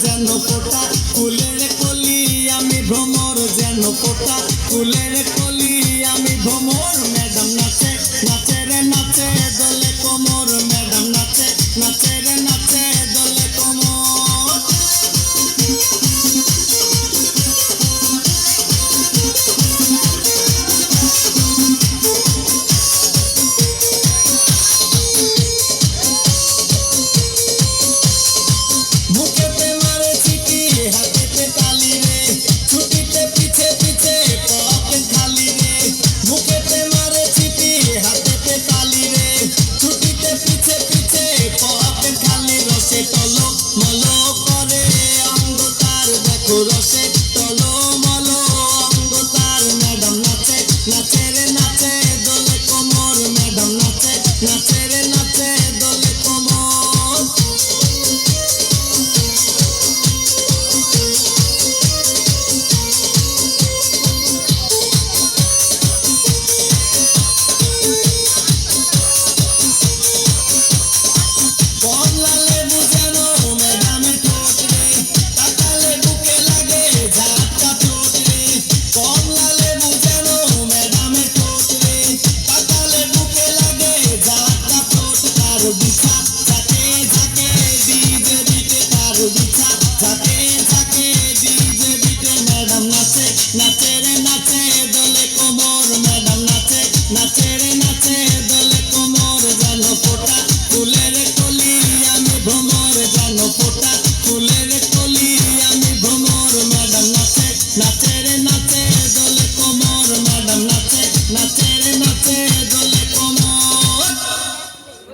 যেন ফোটা ফুলের কলি আমি ভ্রমর যেন ফোটা ফুলের কলি আমি ভ্রমর ম্যাডাম নাচে নাচে রে নাচে দলে কোমর ম্যাডাম নাচে নাচে রে নাচে দলে কোমর রসে টলো মলো অঙ্গ তার ম্যাডাম নাচে নাচে রে নাচে দলে কোমর ম্যাডাম নাচে নাচে রে নাচে দলে কোমর